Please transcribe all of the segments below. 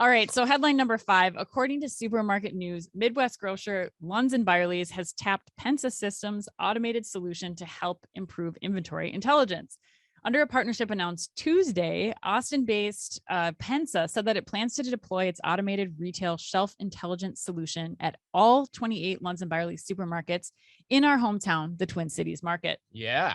All right. So headline number 5, according to Supermarket News, Midwest grocer Lunds and Byerlys has tapped Pensa Systems' automated solution to help improve inventory intelligence. Under a partnership announced Tuesday, Austin-based Pensa said that it plans to deploy its automated retail shelf intelligence solution at all 28 Lunds and Byerlys supermarkets in our hometown, the Twin Cities market. Yeah.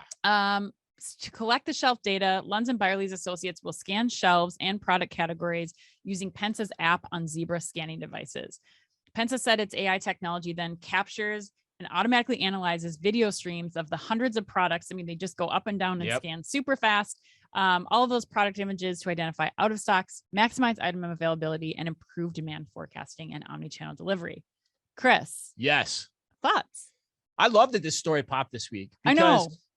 To collect the shelf data, Lunds and Byerlys associates will scan shelves and product categories using Pensa's app on Zebra scanning devices. Pensa said its AI technology then captures and automatically analyzes video streams of the hundreds of products. I mean, they just go up and down and scan super fast. All of those product images to identify out of stocks, maximize item availability, and improve demand forecasting and omnichannel delivery. Chris. Yes. Thoughts? I love that this story popped this week.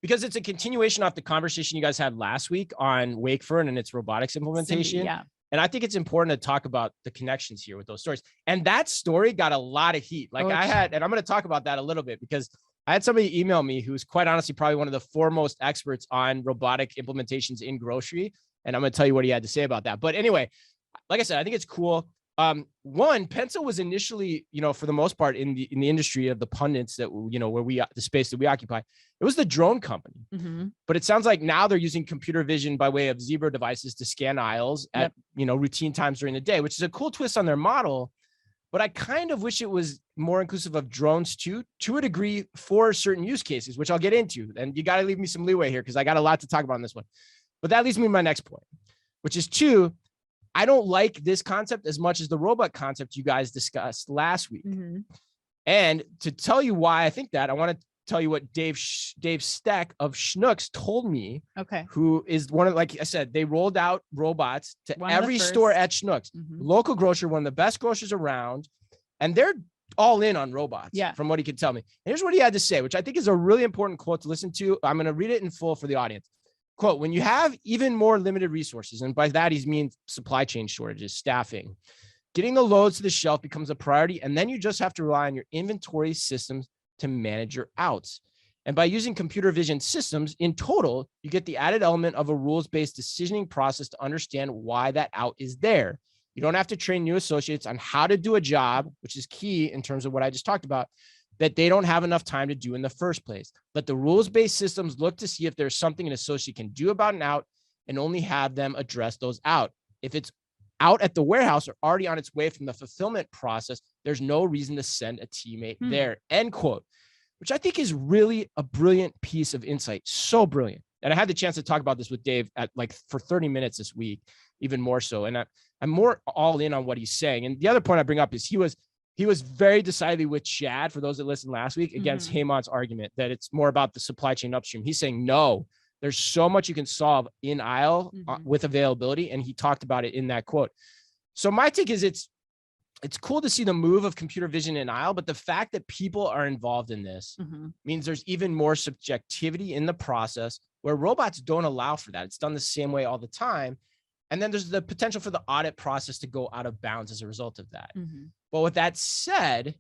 Because it's a continuation off the conversation you guys had last week on Wakefern and its robotics implementation. Yeah. And I think it's important to talk about the connections here with those stories. And that story got a lot of heat. Like and I'm going to talk about that a little bit because I had somebody email me who's quite honestly probably one of the foremost experts on robotic implementations in grocery. And I'm going to tell you what he had to say about that. But anyway, like I said, I think it's cool. One, Pensa was initially, for the most part in the industry of the pundits that, where the space that we occupy, it was the drone company. But it sounds like now they're using computer vision by way of Zebra devices to scan aisles at, routine times during the day, which is a cool twist on their model. But I kind of wish it was more inclusive of drones too, to a degree for certain use cases, which I'll get into. And you got to leave me some leeway here because I got a lot to talk about on this one. But that leads me to my next point, which is 2, I don't like this concept as much as the robot concept you guys discussed last week. And to tell you why I think that, I want to tell you what Dave Steck of Schnucks told me. Okay. Who is one of, like I said, they rolled out robots to every store at Schnucks. Local grocer, one of the best grocers around, and they're all in on robots. Yeah. From what he could tell me. And here's what he had to say, which I think is a really important quote to listen to. I'm going to read it in full for the audience. Quote, when you have even more limited resources, and by that he means supply chain shortages, staffing, getting the loads to the shelf becomes a priority, and then you just have to rely on your inventory systems to manage your outs. And by using computer vision systems, in total, you get the added element of a rules-based decisioning process to understand why that out is there. You don't have to train new associates on how to do a job, which is key in terms of what I just talked about, that they don't have enough time to do in the first place. Let the rules-based systems look to see if there's something an associate can do about an out and only have them address those out. If it's out at the warehouse or already on its way from the fulfillment process, there's no reason to send a teammate there, end quote, which I think is really a brilliant piece of insight. So brilliant. And I had the chance to talk about this with Dave for 30 minutes this week, even more so. And I'm more all in on what he's saying. And the other point I bring up is he was very decidedly with Chad, for those that listened last week, against Haymont's argument that it's more about the supply chain upstream. He's saying, no, there's so much you can solve in aisle with availability. And he talked about it in that quote. So my take is it's cool to see the move of computer vision in aisle, but the fact that people are involved in this means there's even more subjectivity in the process where robots don't allow for that. It's done the same way all the time. And then there's the potential for the audit process to go out of bounds as a result of that. But with that said,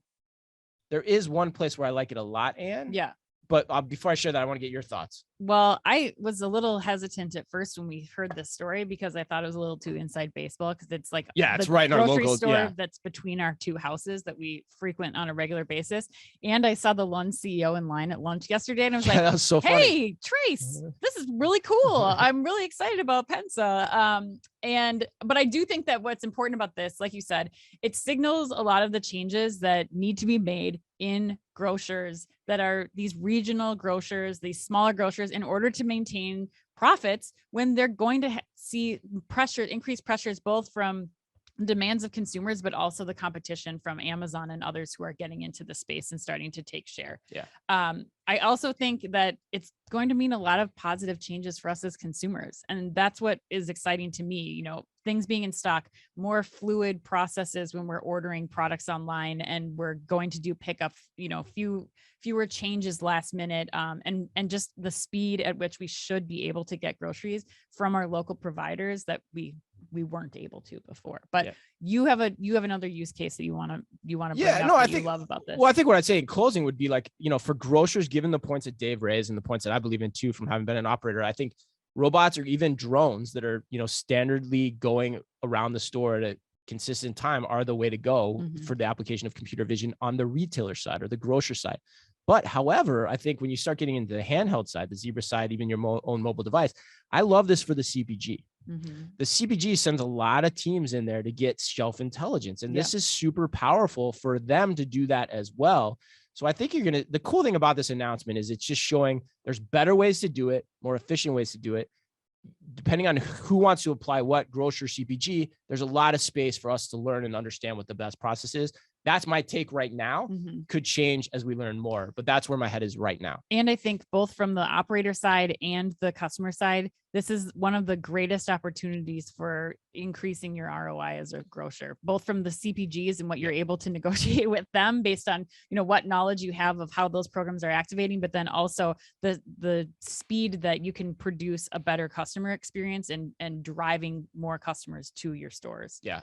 there is one place where I like it a lot, Anne. Yeah. But before I share that, I want to get your thoughts. Well, I was a little hesitant at first when we heard this story because I thought it was a little too inside baseball because it's like it's right in our local store that's between our 2 houses that we frequent on a regular basis. And I saw the Lunds CEO in line at lunch yesterday, and I was like, that was so funny. Hey, Trace, this is really cool. I'm really excited about Pensa. But I do think that what's important about this, like you said, it signals a lot of the changes that need to be made in grocers that are these regional grocers, these smaller grocers, in order to maintain profits when they're going to see increased pressures, both from demands of consumers, but also the competition from Amazon and others who are getting into the space and starting to take share. Yeah. I also think that it's going to mean a lot of positive changes for us as consumers. And that's what is exciting to me, things being in stock, more fluid processes when we're ordering products online and we're going to do pickup, fewer changes last minute, and just the speed at which we should be able to get groceries from our local providers that we weren't able to before. But you have another use case that you want to bring up that you love about this. Well, I think what I'd say in closing would be like, for grocers, given the points that Dave raised and the points that I believe in too, from having been an operator, I think robots or even drones that are, standardly going around the store to consistent time are the way to go Mhm. for the application of computer vision on the retailer side or the grocer side. But however, I think when you start getting into the handheld side, the Zebra side, even your own mobile device, I love this for the CPG. Mhm. The CPG sends a lot of teams in there to get shelf intelligence. And Yeah. this is super powerful for them to do that as well. So I think the cool thing about this announcement is it's just showing there's better ways to do it, more efficient ways to do it. Depending on who wants to apply what, grocer, CPG, there's a lot of space for us to learn and understand what the best process is. That's my take right now. Mhm. Could change as we learn more, but that's where my head is right now. And I think both from the operator side and the customer side, this is one of the greatest opportunities for increasing your ROI as a grocer, both from the CPGs and what you're able to negotiate with them based on, what knowledge you have of how those programs are activating, but then also the speed that you can produce a better customer experience and driving more customers to your stores. Yeah.